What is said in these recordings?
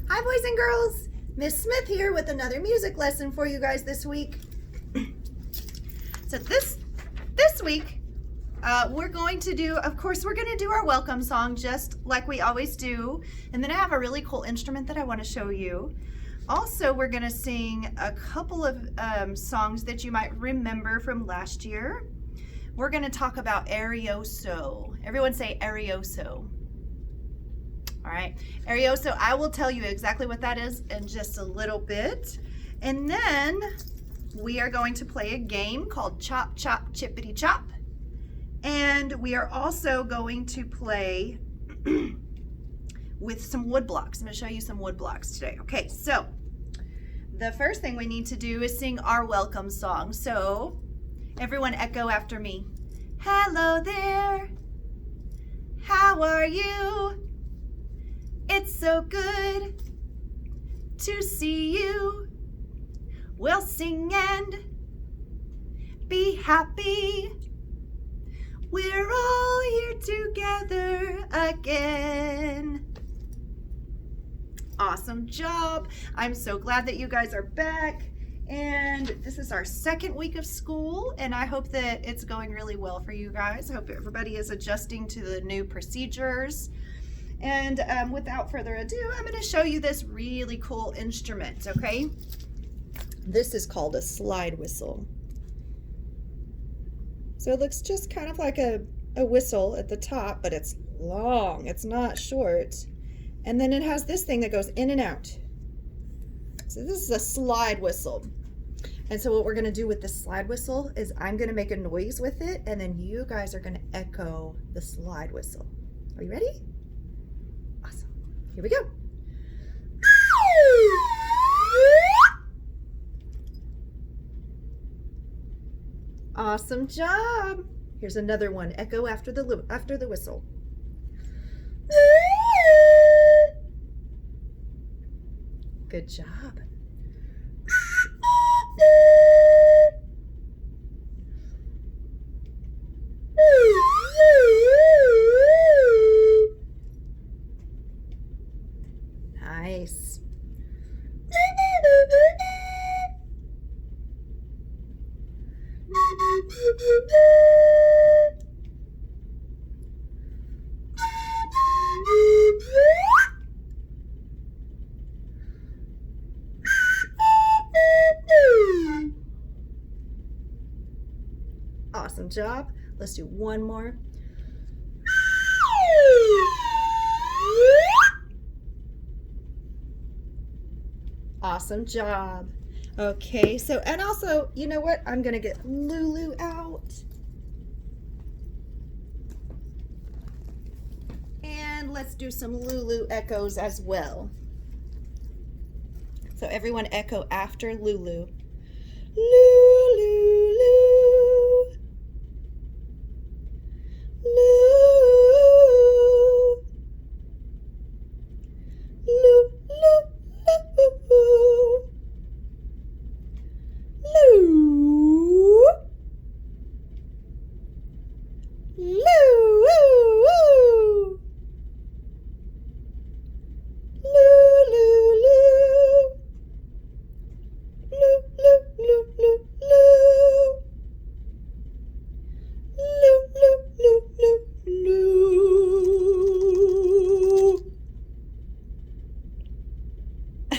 Hi boys and girls, Miss Smith here with another music lesson for you guys this week. So this week we're going to do, of course, we're going to do our welcome song just like we always do. And then I have a really cool instrument that I want to show you. Also, we're going to sing a couple of songs that you might remember from last year. We're going to talk about arioso. Everyone say arioso. All right, arioso, I will tell you exactly what that is in just a little bit. And then we are going to play a game called Chop, Chop, Chippity Chop. And we are also going to play with some wood blocks. I'm going to show you some wood blocks today. Okay, so the first thing we need to do is sing our welcome song. So everyone echo after me. Hello there, how are you? It's so good to see you. We'll sing and be happy. We're all here together again. Awesome job. I'm so glad that you guys are back. And this is our second week of school, and I hope that it's going really well for you guys. I hope everybody is adjusting to the new procedures. And without further ado, I'm going to show you this really cool instrument, okay? This is called a slide whistle. So it looks just kind of like a whistle at the top, but it's long. It's not short. And then it has this thing that goes in and out. So this is a slide whistle. And so what we're going to do with this slide whistle is I'm going to make a noise with it, and then you guys are going to echo the slide whistle. Are you ready? Awesome. Here we go. Awesome job. Here's another one. Echo after the whistle. Good job. Nice. Awesome job. Let's do one more. Awesome job. Okay, so, and also, you know what? I'm gonna get Lulu out. And let's do some Lulu echoes as well. So everyone echo after Lulu. Lulu, Lulu. Lulu.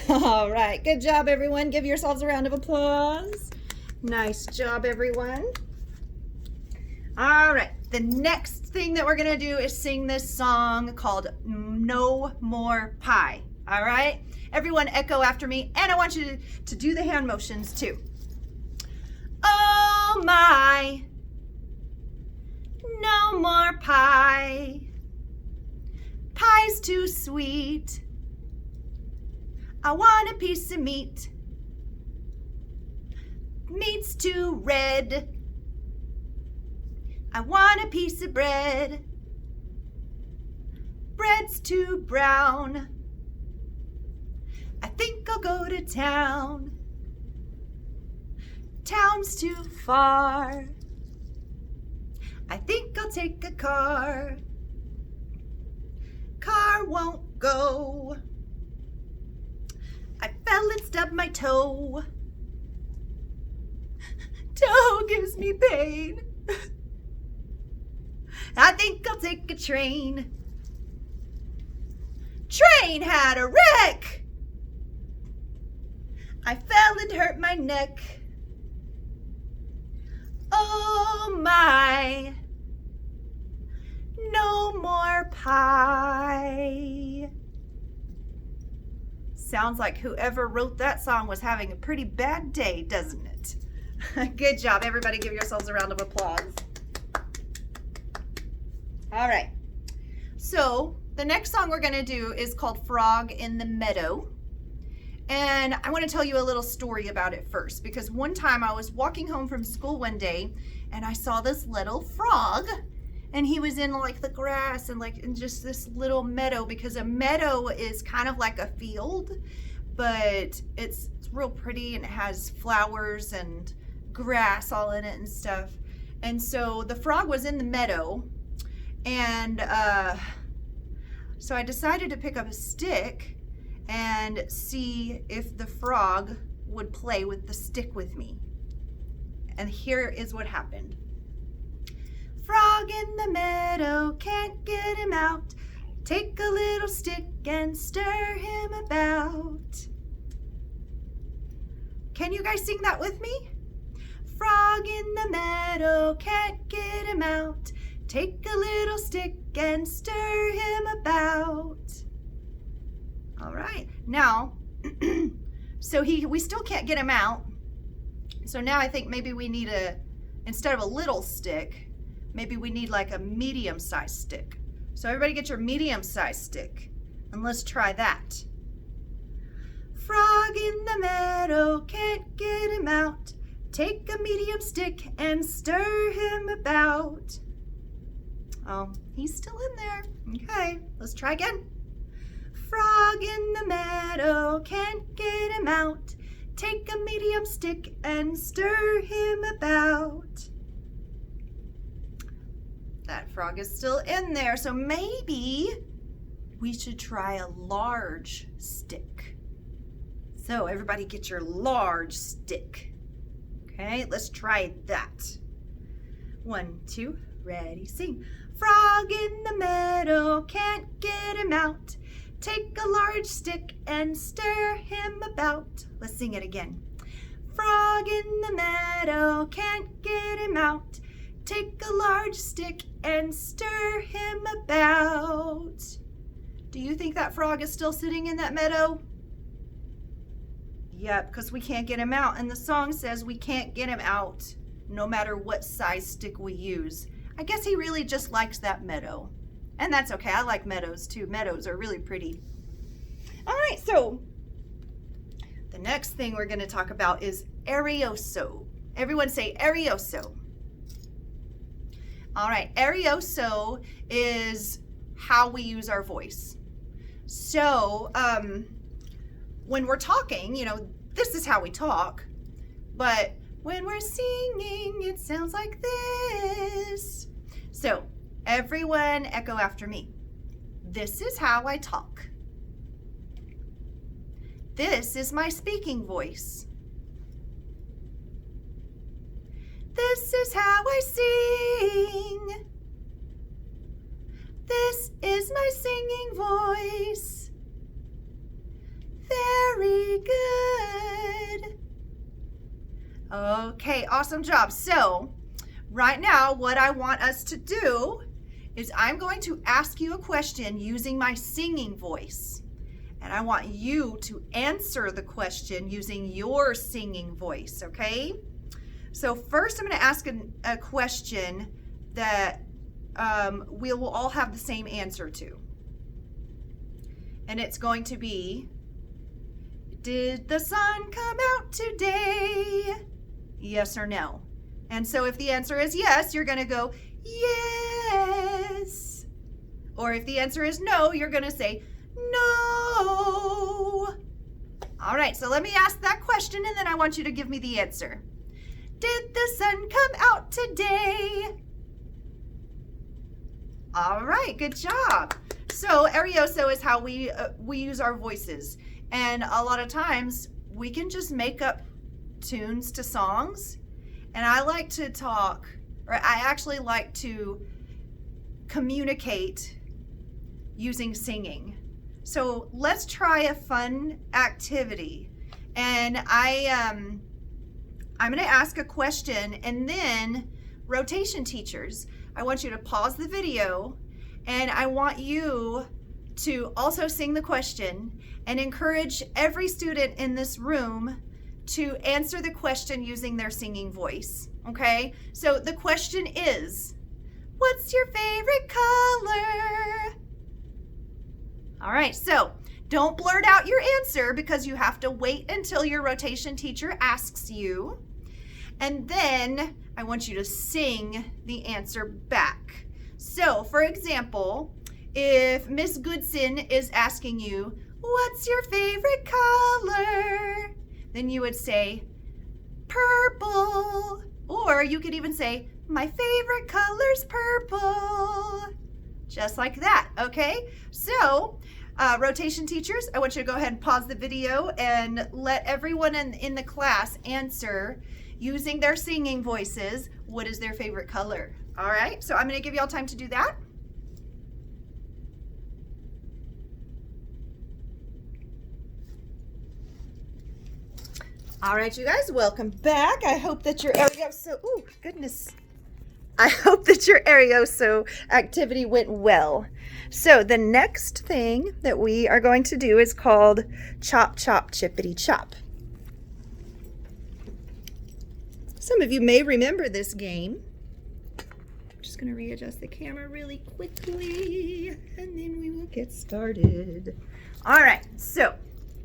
All right, good job, everyone. Give yourselves a round of applause. Nice job, everyone. All right, the next thing that we're gonna do is sing this song called No More Pie. All right, everyone echo after me, and I want you to do the hand motions too. Oh my, no more pie. Pie's too sweet. I want a piece of meat. Meat's too red. I want a piece of bread. Bread's too brown. I think I'll go to town. Town's too far. I think I'll take a car. Car won't go. stub my toe. Toe gives me pain. I think I'll take a train. Train had a wreck. I fell and hurt my neck. Oh my, no more pie. Sounds like whoever wrote that song was having a pretty bad day, doesn't it? Good job, everybody. Give yourselves a round of applause. All right, so the next song we're gonna do is called Frog in the Meadow. And I want to tell you a little story about it first, because one time I was walking home from school one day and I saw this little frog, and he was in like the grass and like in just this little meadow, because a meadow is kind of like a field, but it's real pretty and it has flowers and grass all in it and stuff. And so the frog was in the meadow, and so I decided to pick up a stick and see if the frog would play with the stick with me. And here is what happened. Frog in the meadow, can't get him out. Take a little stick and stir him about. Can you guys sing that with me? Frog in the meadow, can't get him out. Take a little stick and stir him about. All right, now, so we still can't get him out. So now I think maybe we need instead of a little stick, maybe we need like a medium-sized stick. So everybody get your medium-sized stick, and let's try that. Frog in the meadow, can't get him out. Take a medium stick and stir him about. Oh, he's still in there. Okay, let's try again. Frog in the meadow, can't get him out. Take a medium stick and stir him about. That frog is still in there, so maybe we should try a large stick. So everybody get your large stick. Okay, let's try that. 1, 2, ready, sing. Frog in the meadow, can't get him out. Take a large stick and stir him about. Let's sing it again. Frog in the meadow, can't get him out. Take a large stick and stir him about. Do you think that frog is still sitting in that meadow? Yep, because we can't get him out. And the song says we can't get him out no matter what size stick we use. I guess he really just likes that meadow. And that's okay. I like meadows too. Meadows are really pretty. All right, so the next thing we're going to talk about is arioso. Everyone say arioso. All right, arioso is how we use our voice. So when we're talking, this is how we talk. But when we're singing, it sounds like this. So everyone echo after me. This is how I talk. This is my speaking voice. This is how I sing. This is my singing voice. Very good. Okay, awesome job. So right now, what I want us to do is I'm going to ask you a question using my singing voice. And I want you to answer the question using your singing voice, okay? So first I'm going to ask a question that we will all have the same answer to. And it's going to be, did the sun come out today? Yes or no? And so if the answer is yes, you're going to go, yes. Or if the answer is no, you're going to say, no. All right, so let me ask that question and then I want you to give me the answer. Did the sun come out today? All right, good job. So arioso is how we use our voices. And a lot of times we can just make up tunes to songs. And I like to talk, or I actually like to communicate using singing. So let's try a fun activity. And I'm going to ask a question, and then rotation teachers, I want you to pause the video, and I want you to also sing the question and encourage every student in this room to answer the question using their singing voice. Okay? So the question is, what's your favorite color? All right, so don't blurt out your answer because you have to wait until your rotation teacher asks you. And then I want you to sing the answer back. So, for example, if Miss Goodson is asking you, what's your favorite color? Then you would say, purple. Or you could even say, my favorite color's purple. Just like that, okay? So, rotation teachers, I want you to go ahead and pause the video and let everyone in the class answer using their singing voices, what is their favorite color? All right, so I'm going to give y'all time to do that. All right, you guys, welcome back. I hope that your I hope that your Arioso activity went well. So the next thing that we are going to do is called Chop, Chop, Chippity, Chop. Some of you may remember this game. I'm just going to readjust the camera really quickly, and then we will get started. All right, so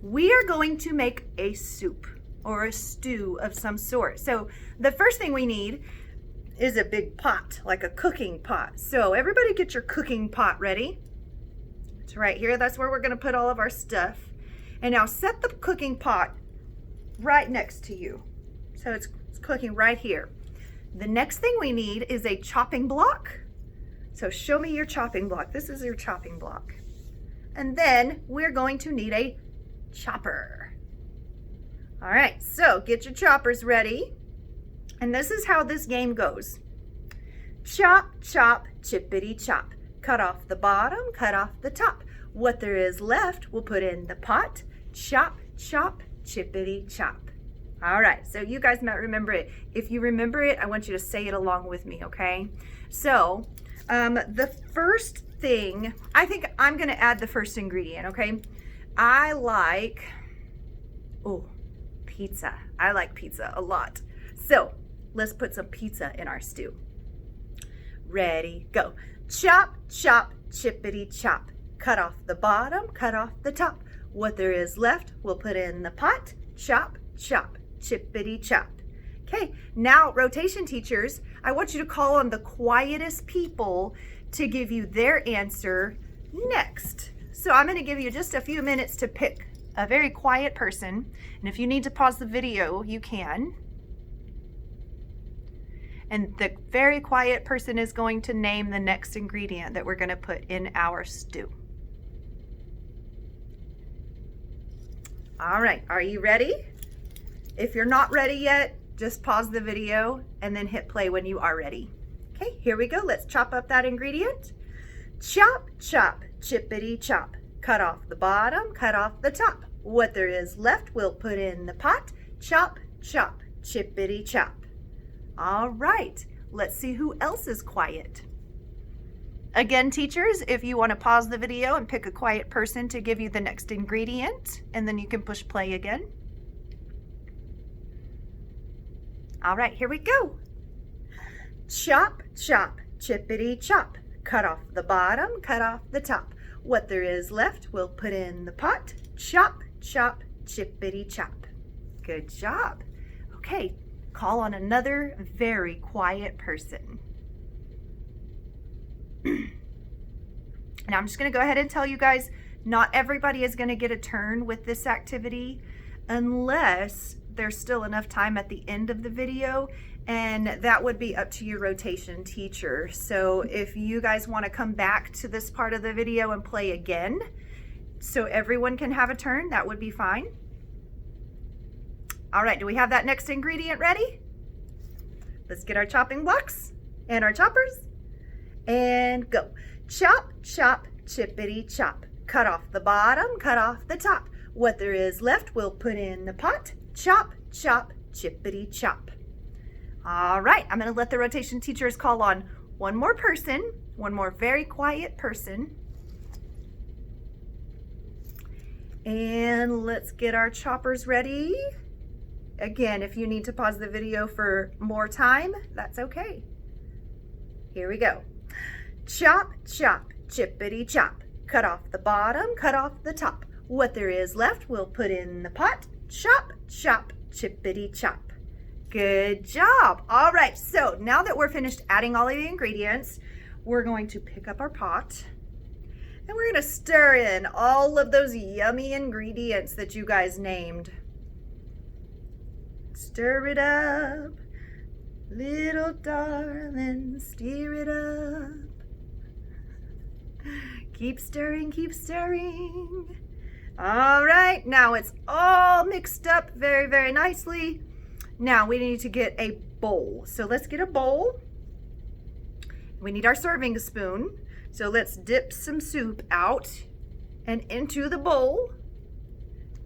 we are going to make a soup or a stew of some sort. So the first thing we need is a big pot, like a cooking pot. So everybody get your cooking pot ready. It's right here. That's where we're going to put all of our stuff. And now set the cooking pot right next to you. So it's cooking right here. The next thing we need is a chopping block. So show me your chopping block. This is your chopping block. And then we're going to need a chopper. All right, so get your choppers ready. And this is how this game goes. Chop, chop, chippity chop. Cut off the bottom, cut off the top. What there is left, we'll put in the pot. Chop, chop, chippity chop. All right, so you guys might remember it. If you remember it, I want you to say it along with me, okay? So the first thing, I think I'm gonna add the first ingredient, okay? I like, pizza. I like pizza a lot. So let's put some pizza in our stew. Ready, go. Chop, chop, chippity chop. Cut off the bottom, cut off the top. What there is left, we'll put in the pot. Chop, chop, chippity chop. Okay, now rotation teachers, I want you to call on the quietest people to give you their answer next. So I'm going to give you just a few minutes to pick a very quiet person. And if you need to pause the video, you can. And the very quiet person is going to name the next ingredient that we're going to put in our stew. All right, are you ready? If you're not ready yet, just pause the video and then hit play when you are ready. Okay, here we go. Let's chop up that ingredient. Chop, chop, chippity chop. Cut off the bottom, cut off the top. What there is left, we'll put in the pot. Chop, chop, chippity chop. All right, let's see who else is quiet. Again, teachers, if you want to pause the video and pick a quiet person to give you the next ingredient, and then you can push play again. All right, here we go. Chop, chop, chippity chop. Cut off the bottom, cut off the top. What there is left, we'll put in the pot. Chop, chop, chippity chop. Good job. Okay, call on another very quiet person. Now I'm just going to go ahead and tell you guys, not everybody is going to get a turn with this activity unless there's still enough time at the end of the video, and that would be up to your rotation teacher. So if you guys want to come back to this part of the video and play again so everyone can have a turn, that would be fine. All right, do we have that next ingredient ready? Let's get our chopping blocks and our choppers and go. Chop, chop, chippity chop. Cut off the bottom, cut off the top. What there is left, we'll put in the pot. Chop, chop, chippity chop. All right, I'm gonna let the rotation teachers call on one more person, one more very quiet person. And let's get our choppers ready. Again, if you need to pause the video for more time, that's okay. Here we go. Chop, chop, chippity chop. Cut off the bottom, cut off the top. What there is left, we'll put in the pot. Chop, chop, chippity chop. Good job. All right, so now that we're finished adding all of the ingredients, we're going to pick up our pot and we're gonna stir in all of those yummy ingredients that you guys named. Stir it up, little darling, stir it up. Keep stirring, keep stirring. All right, now it's all mixed up very, very nicely. Now we need to get a bowl. So let's get a bowl. We need our serving spoon. So let's dip some soup out and into the bowl.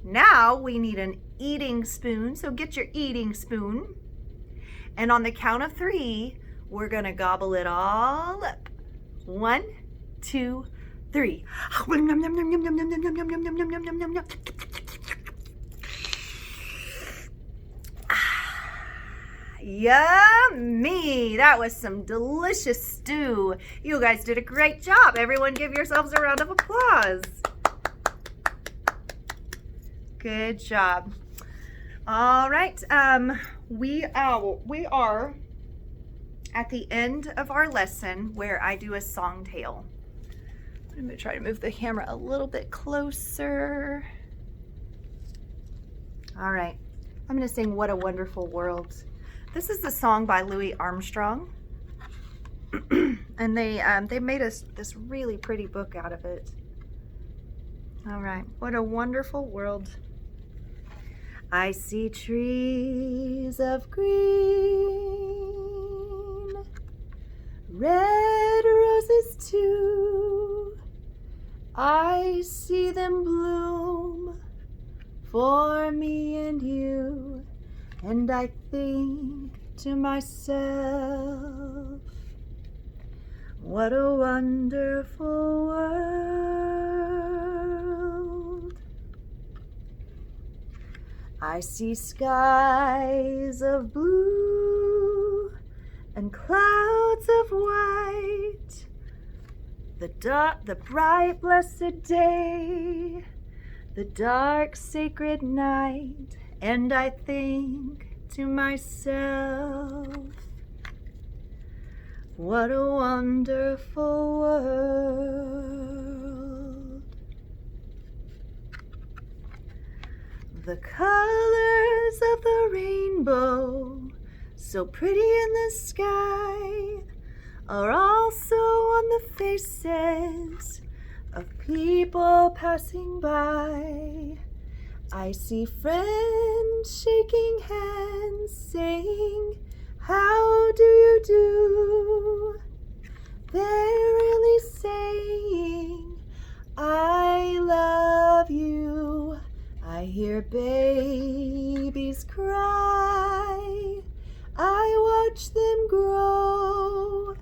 Now we need an eating spoon. So get your eating spoon. And on the count of 3, we're gonna gobble it all up. 1, 2, 3. Yummy! That was some delicious stew. You guys did a great job. Everyone give yourselves a round of applause. Good job. All right, we are at the end of our lesson where I do a song tale. I'm gonna try to move the camera a little bit closer. All right, I'm gonna sing What a Wonderful World. This is the song by Louis Armstrong. And they made us this really pretty book out of it. All right, what a wonderful world. I see trees of green, red roses too. I see them bloom for me and you, and I think to myself, what a wonderful world. I see skies of blue and clouds of white, the bright blessed day, the dark sacred night, and I think to myself, what a wonderful world. The colors of the rainbow, so pretty in the sky, are also on the faces of people passing by. I see friends shaking hands, saying, how do you do? They're really saying, I love you. I hear babies cry. I watch them grow.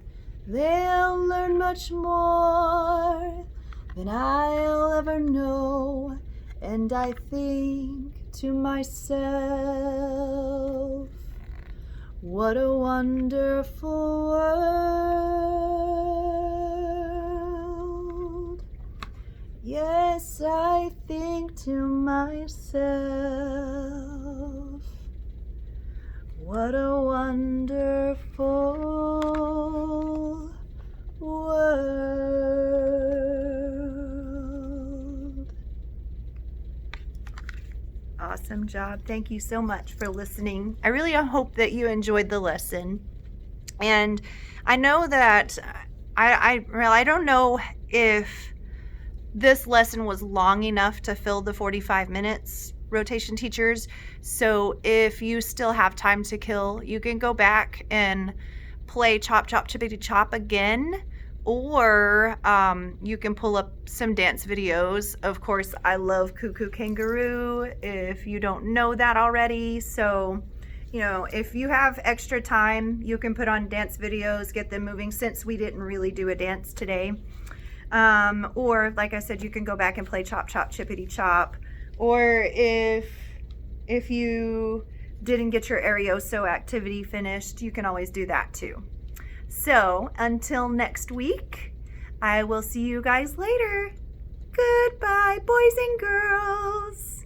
They'll learn much more than I'll ever know. And I think to myself, what a wonderful world. Yes, I think to myself, what a wonderful world. Awesome job. Thank you so much for listening. I really hope that you enjoyed the lesson. And I know that I don't know if this lesson was long enough to fill the 45 minutes rotation teachers. So if you still have time to kill, you can go back and play Chop Chop Chippity Chop again, or you can pull up some dance videos. Of course, I love Cuckoo Kangaroo, if you don't know that already. So, you know, if you have extra time, you can put on dance videos, get them moving, since we didn't really do a dance today. Or like I said, you can go back and play Chop Chop Chippity Chop. Or if you didn't get your Arioso activity finished, you can always do that too. So until next week, I will see you guys later. Goodbye, boys and girls.